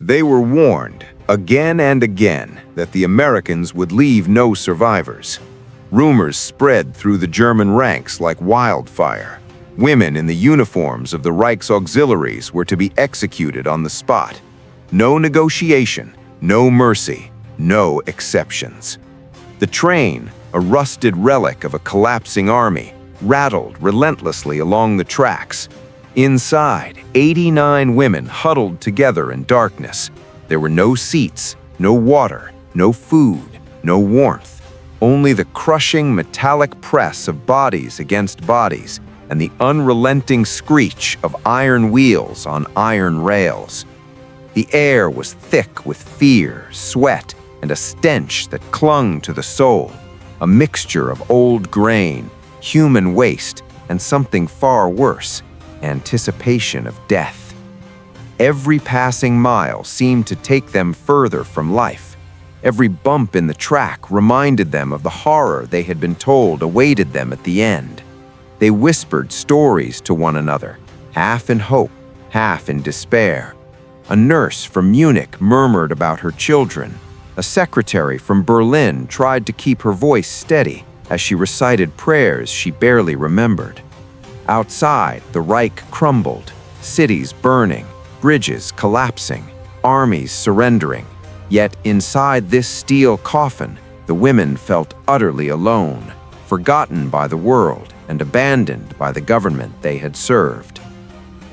They were warned, again and again, that the Americans would leave no survivors. Rumors spread through the German ranks like wildfire. Women in the uniforms of the Reich's auxiliaries were to be executed on the spot. No negotiation, no mercy, no exceptions. The train, a rusted relic of a collapsing army, rattled relentlessly along the tracks. Inside, 89 women huddled together in darkness. There were no seats, no water, no food, no warmth. Only the crushing metallic press of bodies against bodies and the unrelenting screech of iron wheels on iron rails. The air was thick with fear, sweat, and a stench that clung to the soul, a mixture of old grain, human waste, and something far worse, anticipation of death. Every passing mile seemed to take them further from life. Every bump in the track reminded them of the horror they had been told awaited them at the end. They whispered stories to one another, half in hope, half in despair. A nurse from Munich murmured about her children. A secretary from Berlin tried to keep her voice steady as she recited prayers she barely remembered. Outside, the Reich crumbled, cities burning, bridges collapsing, armies surrendering. Yet inside this steel coffin, the women felt utterly alone, forgotten by the world and abandoned by the government they had served.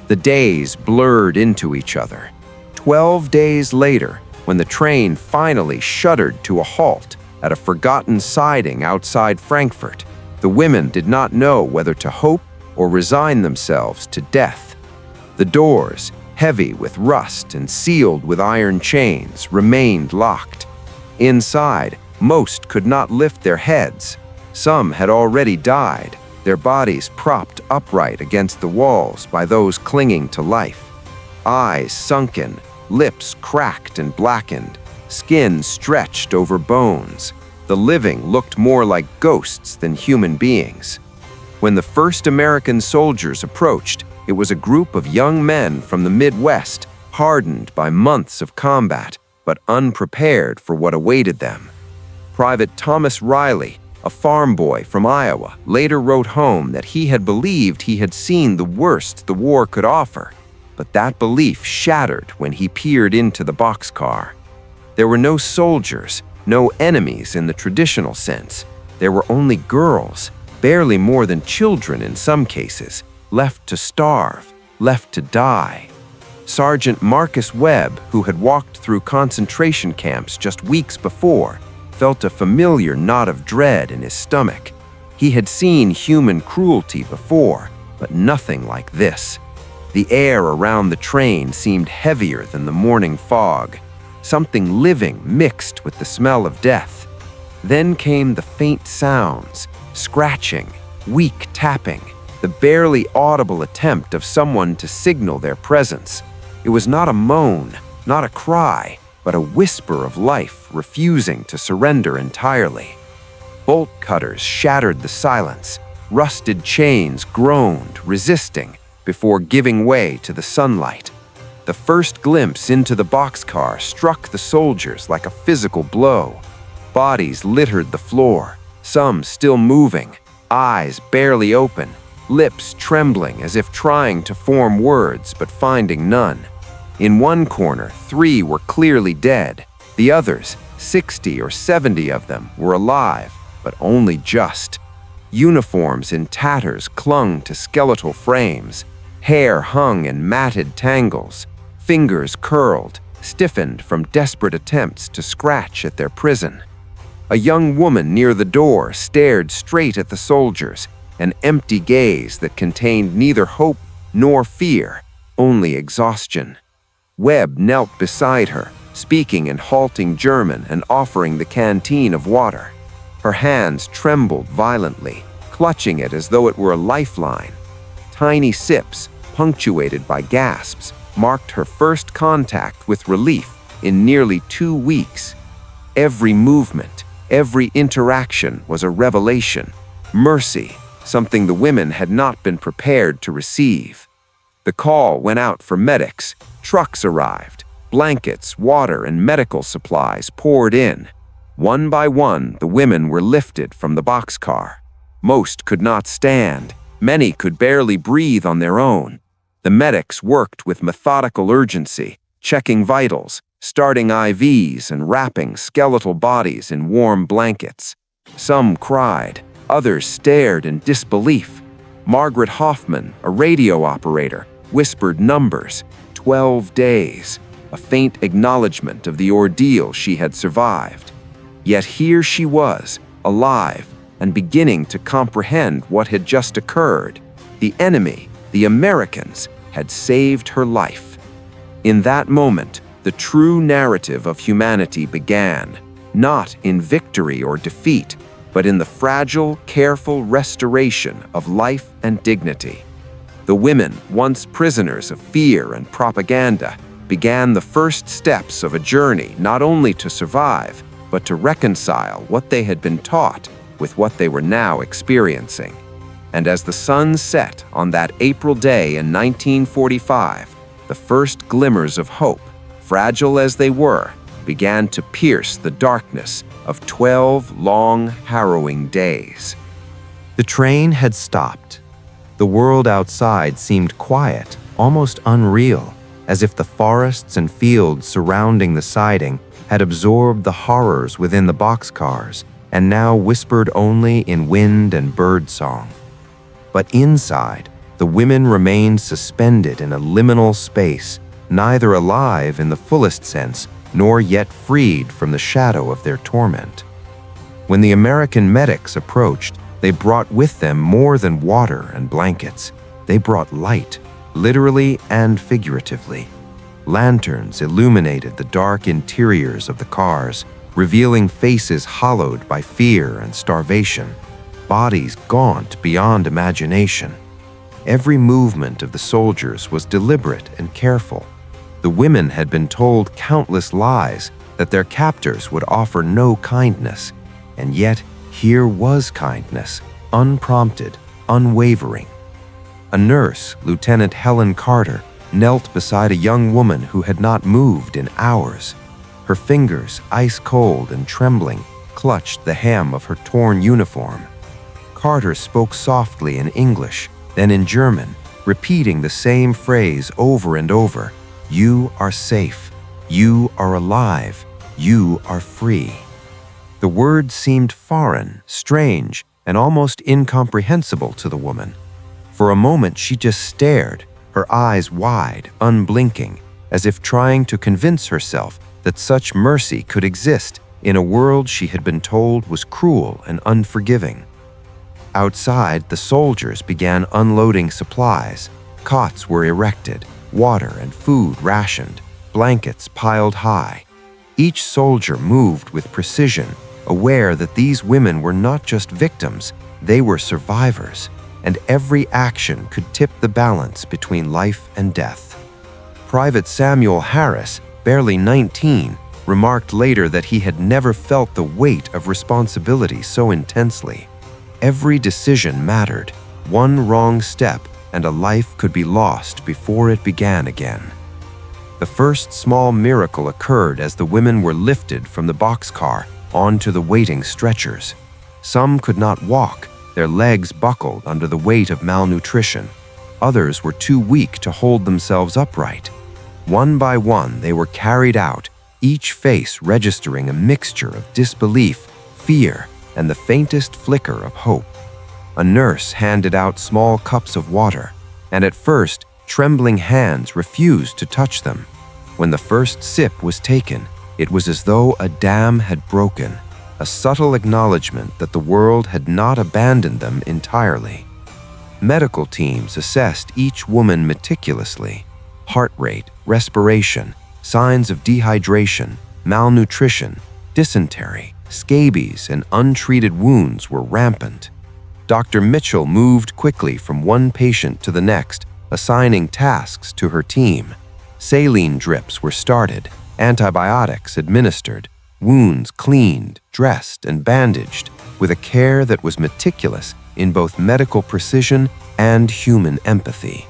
The days blurred into each other. 12 days later, when the train finally shuddered to a halt at a forgotten siding outside Frankfurt, the women did not know whether to hope or resign themselves to death. The doors, heavy with rust and sealed with iron chains, remained locked. Inside, most could not lift their heads. Some had already died, their bodies propped upright against the walls by those clinging to life. Eyes sunken, lips cracked and blackened, skin stretched over bones. The living looked more like ghosts than human beings. When the first American soldiers approached, it was a group of young men from the Midwest, hardened by months of combat, but unprepared for what awaited them. Private Thomas Riley, a farm boy from Iowa, later wrote home that he had believed he had seen the worst the war could offer, but that belief shattered when he peered into the boxcar. There were no soldiers, no enemies in the traditional sense. There were only girls, barely more than children in some cases, left to starve, left to die. Sergeant Marcus Webb, who had walked through concentration camps just weeks before, felt a familiar knot of dread in his stomach. He had seen human cruelty before, but nothing like this. The air around the train seemed heavier than the morning fog. Something living mixed with the smell of death. Then came the faint sounds, scratching, weak tapping, the barely audible attempt of someone to signal their presence. It was not a moan, not a cry, but a whisper of life refusing to surrender entirely. Bolt cutters shattered the silence. Rusted chains groaned, resisting, before giving way to the sunlight. The first glimpse into the boxcar struck the soldiers like a physical blow. Bodies littered the floor, some still moving, eyes barely open, lips trembling as if trying to form words but finding none. In one corner, 3 were clearly dead. The others, 60 or 70 of them, were alive, but only just. Uniforms in tatters clung to skeletal frames. Hair hung in matted tangles. Fingers curled, stiffened from desperate attempts to scratch at their prison. A young woman near the door stared straight at the soldiers, an empty gaze that contained neither hope nor fear, only exhaustion. Webb knelt beside her, speaking in halting German and offering the canteen of water. Her hands trembled violently, clutching it as though it were a lifeline. Tiny sips, punctuated by gasps, marked her first contact with relief in nearly 2 weeks. Every movement, every interaction was a revelation. Mercy, something the women had not been prepared to receive. The call went out for medics. Trucks arrived. Blankets, water, and medical supplies poured in. One by one, the women were lifted from the boxcar. Most could not stand. Many could barely breathe on their own. The medics worked with methodical urgency, checking vitals, starting IVs, and wrapping skeletal bodies in warm blankets. Some cried, others stared in disbelief. Margaret Hoffman, a radio operator, whispered numbers: 12 days, a faint acknowledgement of the ordeal she had survived. Yet here she was, alive, and beginning to comprehend what had just occurred. The enemy, the Americans, had saved her life. In that moment, the true narrative of humanity began, not in victory or defeat, but in the fragile, careful restoration of life and dignity. The women, once prisoners of fear and propaganda, began the first steps of a journey not only to survive, but to reconcile what they had been taught with what they were now experiencing. And as the sun set on that April day in 1945, the first glimmers of hope, fragile as they were, began to pierce the darkness of 12 long, harrowing days. The train had stopped. The world outside seemed quiet, almost unreal, as if the forests and fields surrounding the siding had absorbed the horrors within the boxcars and now whispered only in wind and bird song. But inside, the women remained suspended in a liminal space, neither alive in the fullest sense nor yet freed from the shadow of their torment. When the American medics approached, they brought with them more than water and blankets. They brought light, literally and figuratively. Lanterns illuminated the dark interiors of the cars, revealing faces hollowed by fear and starvation, bodies gaunt beyond imagination. Every movement of the soldiers was deliberate and careful. The women had been told countless lies that their captors would offer no kindness, and yet here was kindness, unprompted, unwavering. A nurse, Lieutenant Helen Carter, knelt beside a young woman who had not moved in hours. Her fingers, ice-cold and trembling, clutched the hem of her torn uniform. Carter spoke softly in English, then in German, repeating the same phrase over and over: "You are safe. You are alive. You are free." The words seemed foreign, strange, and almost incomprehensible to the woman. For a moment she just stared, her eyes wide, unblinking, as if trying to convince herself that such mercy could exist in a world she had been told was cruel and unforgiving. Outside, the soldiers began unloading supplies. Cots were erected, water and food rationed, blankets piled high. Each soldier moved with precision, aware that these women were not just victims, they were survivors, and every action could tip the balance between life and death. Private Samuel Harris, barely 19, remarked later that he had never felt the weight of responsibility so intensely. Every decision mattered. One wrong step and a life could be lost before it began again. The first small miracle occurred as the women were lifted from the boxcar onto the waiting stretchers. Some could not walk, their legs buckled under the weight of malnutrition. Others were too weak to hold themselves upright. One by one, they were carried out, each face registering a mixture of disbelief, fear, and the faintest flicker of hope. A nurse handed out small cups of water, and at first, trembling hands refused to touch them. When the first sip was taken, it was as though a dam had broken, a subtle acknowledgement that the world had not abandoned them entirely. Medical teams assessed each woman meticulously. Heart rate, respiration, signs of dehydration, malnutrition, dysentery, scabies, and untreated wounds were rampant. Dr. Mitchell moved quickly from one patient to the next, assigning tasks to her team. Saline drips were started, antibiotics administered, wounds cleaned, dressed, and bandaged with a care that was meticulous in both medical precision and human empathy.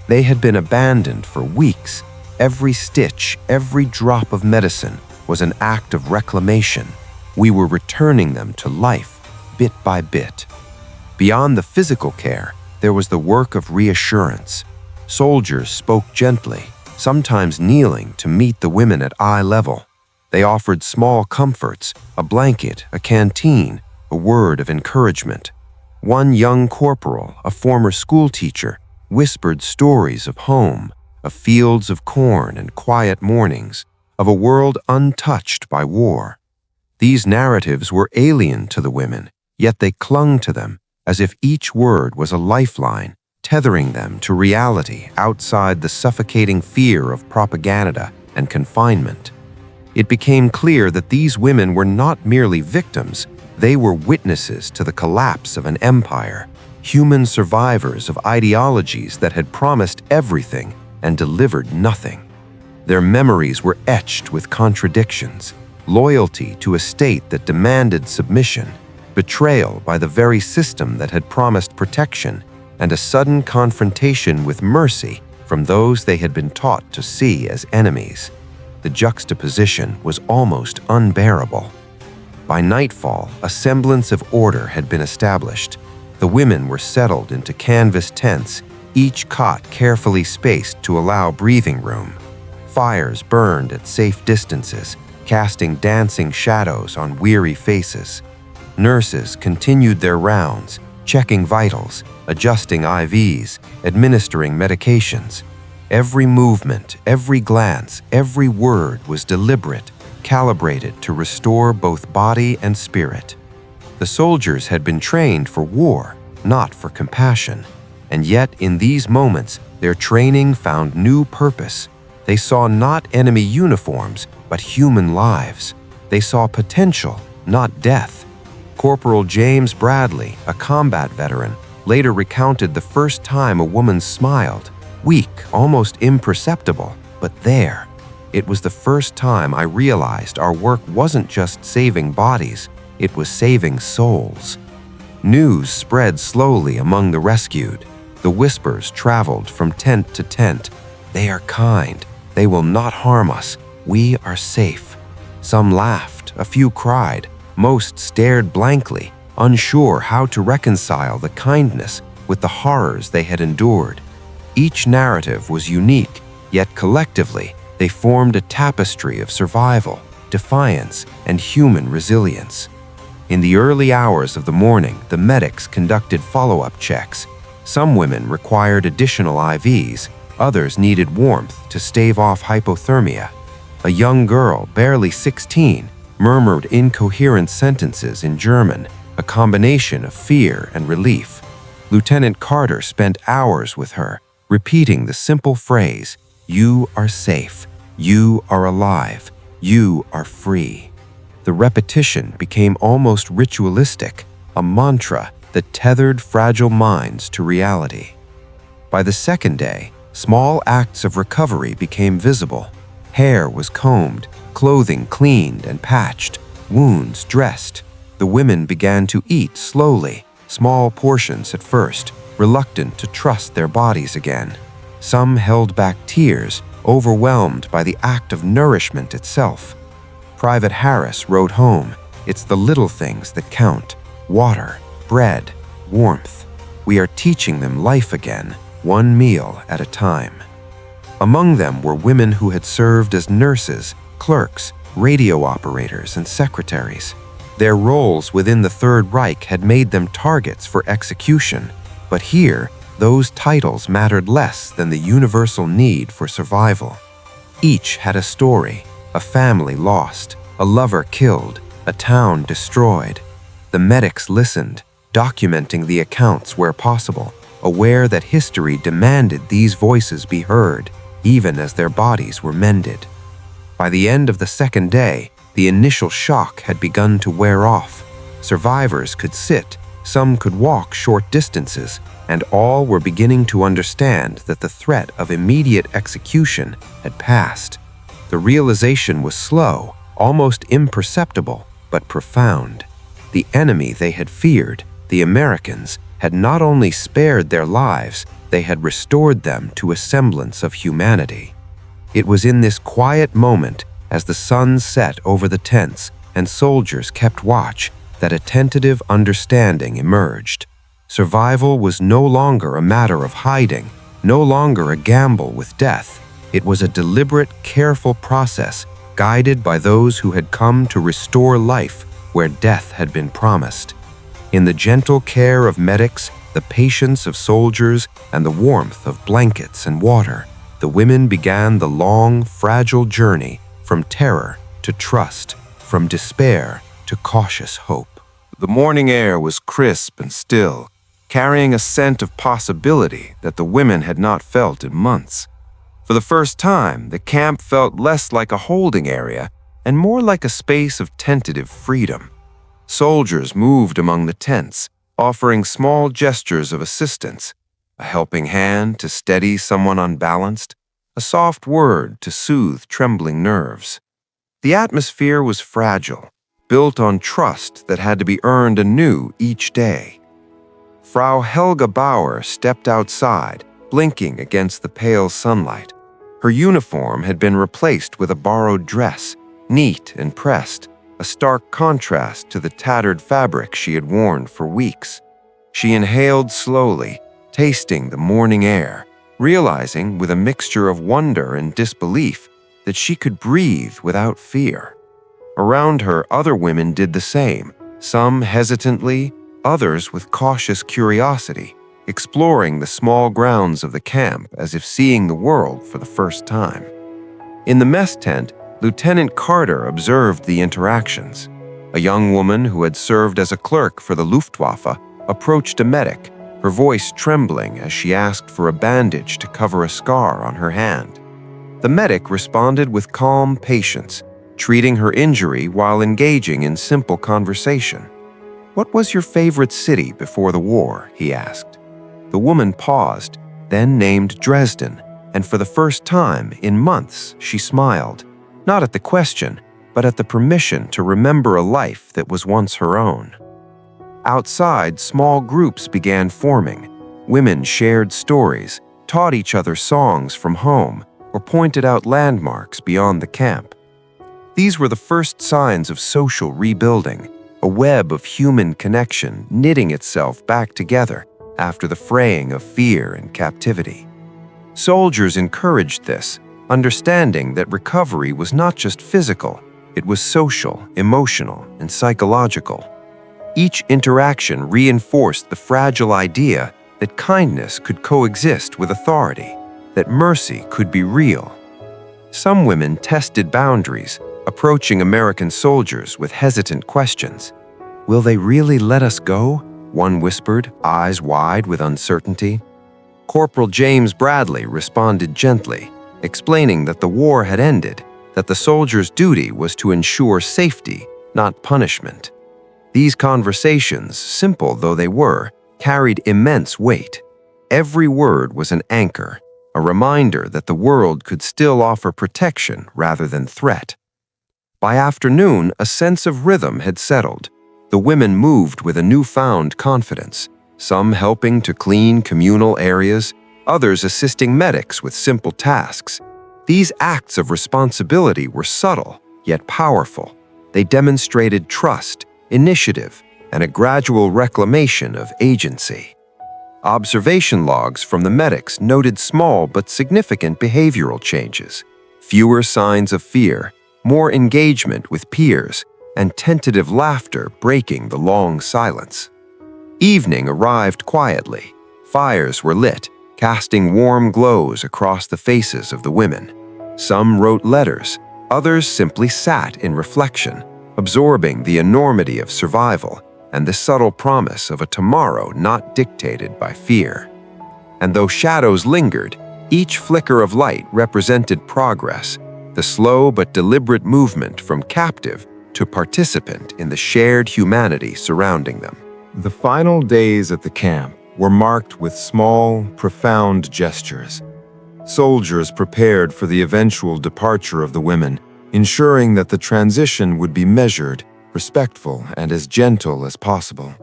They had been abandoned for weeks, Every stitch, every drop of medicine was an act of reclamation. We were returning them to life, bit by bit. Beyond the physical care, there was the work of reassurance. Soldiers spoke gently, sometimes kneeling to meet the women at eye level. They offered small comforts, a blanket, a canteen, a word of encouragement. One young corporal, a former schoolteacher, whispered stories of home, of fields of corn and quiet mornings, of a world untouched by war. These narratives were alien to the women, yet they clung to them as if each word was a lifeline, tethering them to reality outside the suffocating fear of propaganda and confinement. It became clear that these women were not merely victims, they were witnesses to the collapse of an empire, human survivors of ideologies that had promised everything and delivered nothing. Their memories were etched with contradictions, loyalty to a state that demanded submission, betrayal by the very system that had promised protection, and a sudden confrontation with mercy from those they had been taught to see as enemies. The juxtaposition was almost unbearable. By nightfall, a semblance of order had been established. The women were settled into canvas tents, each cot carefully spaced to allow breathing room. Fires burned at safe distances, casting dancing shadows on weary faces. Nurses continued their rounds, checking vitals, adjusting IVs, administering medications. Every movement, every glance, every word was deliberate, calibrated to restore both body and spirit. The soldiers had been trained for war, not for compassion. And yet, in these moments, their training found new purpose. They saw not enemy uniforms, but human lives. They saw potential, not death. Corporal James Bradley, a combat veteran, later recounted the first time a woman smiled, weak, almost imperceptible, but there. It was the first time I realized our work wasn't just saving bodies, it was saving souls. News spread slowly among the rescued. The whispers traveled from tent to tent. They are kind. They will not harm us. We are safe. Some laughed, a few cried. Most stared blankly, unsure how to reconcile the kindness with the horrors they had endured. Each narrative was unique, yet collectively, they formed a tapestry of survival, defiance, and human resilience. In the early hours of the morning, the medics conducted follow-up checks. Some women required additional IVs, others needed warmth to stave off hypothermia. A young girl, barely 16, murmured incoherent sentences in German, a combination of fear and relief. Lieutenant Carter spent hours with her, repeating the simple phrase, "You are safe, you are alive, you are free." The repetition became almost ritualistic, a mantra that tethered fragile minds to reality. By the second day, small acts of recovery became visible. Hair was combed, clothing cleaned and patched, wounds dressed. The women began to eat slowly, small portions at first, reluctant to trust their bodies again. Some held back tears, overwhelmed by the act of nourishment itself. Private Harris wrote home, "It's the little things that count. Water, bread, warmth. We are teaching them life again, one meal at a time." Among them were women who had served as nurses, clerks, radio operators, and secretaries. Their roles within the Third Reich had made them targets for execution, but here, those titles mattered less than the universal need for survival. Each had a story, a family lost, a lover killed, a town destroyed. The medics listened, documenting the accounts where possible, aware that history demanded these voices be heard, even as their bodies were mended. By the end of the second day, the initial shock had begun to wear off. Survivors could sit, some could walk short distances, and all were beginning to understand that the threat of immediate execution had passed. The realization was slow, almost imperceptible, but profound. The enemy they had feared, the Americans, had not only spared their lives, they had restored them to a semblance of humanity. It was in this quiet moment, as the sun set over the tents and soldiers kept watch, that a tentative understanding emerged. Survival was no longer a matter of hiding, no longer a gamble with death. It was a deliberate, careful process, guided by those who had come to restore life where death had been promised. In the gentle care of medics, the patience of soldiers, and the warmth of blankets and water, the women began the long, fragile journey from terror to trust, from despair to cautious hope. The morning air was crisp and still, carrying a scent of possibility that the women had not felt in months. For the first time, the camp felt less like a holding area and more like a space of tentative freedom. Soldiers moved among the tents, offering small gestures of assistance, a helping hand to steady someone unbalanced, a soft word to soothe trembling nerves. The atmosphere was fragile, built on trust that had to be earned anew each day. Frau Helga Bauer stepped outside, blinking against the pale sunlight. Her uniform had been replaced with a borrowed dress, neat and pressed, a stark contrast to the tattered fabric she had worn for weeks. She inhaled slowly, tasting the morning air, realizing with a mixture of wonder and disbelief that she could breathe without fear. Around her, other women did the same, some hesitantly, others with cautious curiosity, exploring the small grounds of the camp as if seeing the world for the first time. In the mess tent, Lieutenant Carter observed the interactions. A young woman who had served as a clerk for the Luftwaffe approached a medic, her voice trembling as she asked for a bandage to cover a scar on her hand. The medic responded with calm patience, treating her injury while engaging in simple conversation. "What was your favorite city before the war?" he asked. The woman paused, then named Dresden, and for the first time in months she smiled, not at the question, but at the permission to remember a life that was once her own. Outside, small groups began forming. Women shared stories, taught each other songs from home, or pointed out landmarks beyond the camp. These were the first signs of social rebuilding, a web of human connection knitting itself back together after the fraying of fear and captivity. Soldiers encouraged this, understanding that recovery was not just physical, it was social, emotional, and psychological. Each interaction reinforced the fragile idea that kindness could coexist with authority, that mercy could be real. Some women tested boundaries, approaching American soldiers with hesitant questions. "Will they really let us go?" one whispered, eyes wide with uncertainty. Corporal James Bradley responded gently, explaining that the war had ended, that the soldiers' duty was to ensure safety, not punishment. These conversations, simple though they were, carried immense weight. Every word was an anchor, a reminder that the world could still offer protection rather than threat. By afternoon, a sense of rhythm had settled. The women moved with a newfound confidence, some helping to clean communal areas, others assisting medics with simple tasks. These acts of responsibility were subtle, yet powerful. They demonstrated trust, initiative, and a gradual reclamation of agency. Observation logs from the medics noted small but significant behavioral changes: fewer signs of fear, more engagement with peers, and tentative laughter breaking the long silence. Evening arrived quietly. Fires were lit, casting warm glows across the faces of the women. Some wrote letters, others simply sat in reflection, absorbing the enormity of survival and the subtle promise of a tomorrow not dictated by fear. And though shadows lingered, each flicker of light represented progress, the slow but deliberate movement from captive to participant in the shared humanity surrounding them. The final days at the camp were marked with small, profound gestures. Soldiers prepared for the eventual departure of the women, ensuring that the transition would be measured, respectful, and as gentle as possible.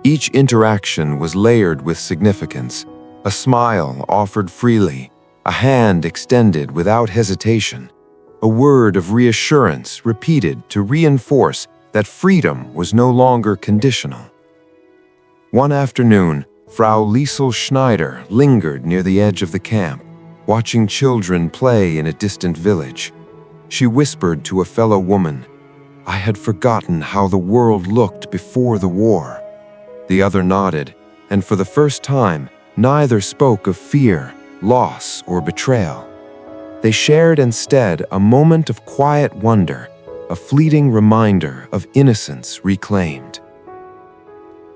Each interaction was layered with significance, a smile offered freely, A hand extended without hesitation, a word of reassurance repeated to reinforce that freedom was no longer conditional. One afternoon, Frau Liesel Schneider lingered near the edge of the camp, watching children play in a distant village. She whispered to a fellow woman, "I had forgotten how the world looked before the war." The other nodded, and for the first time, neither spoke of fear, loss, or betrayal. They shared instead a moment of quiet wonder, a fleeting reminder of innocence reclaimed.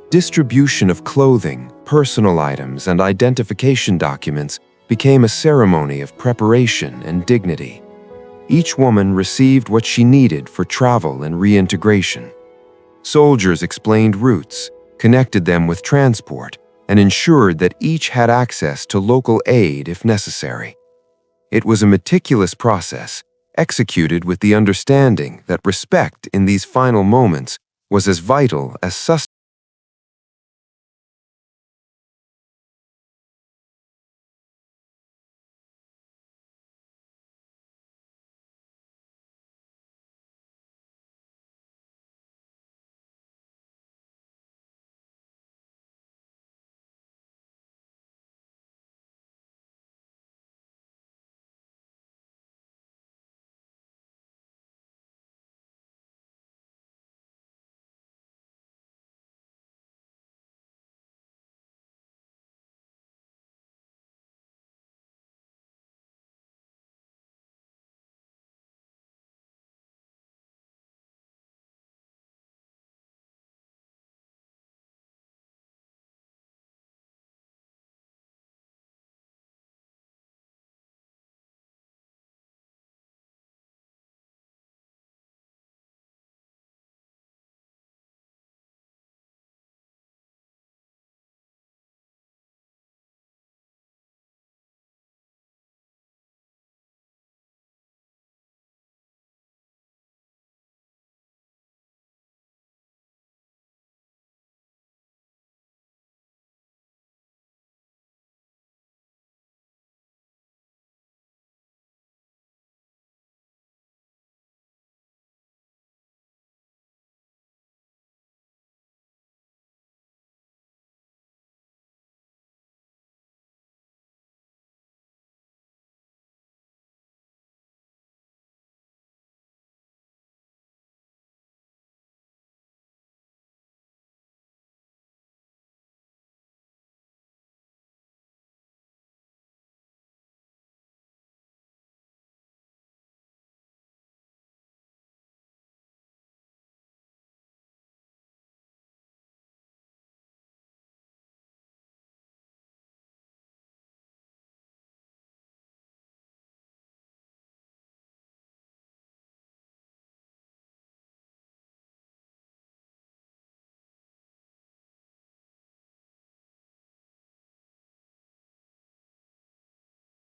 Distribution of clothing, personal items, and identification documents became a ceremony of preparation and dignity. Each woman received what she needed for travel and reintegration. Soldiers explained routes, connected them with transport, and ensured that each had access to local aid if necessary. It was a meticulous process, executed with the understanding that respect in these final moments was as vital as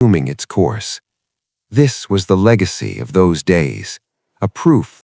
resuming its course. This was the legacy of those days, a proof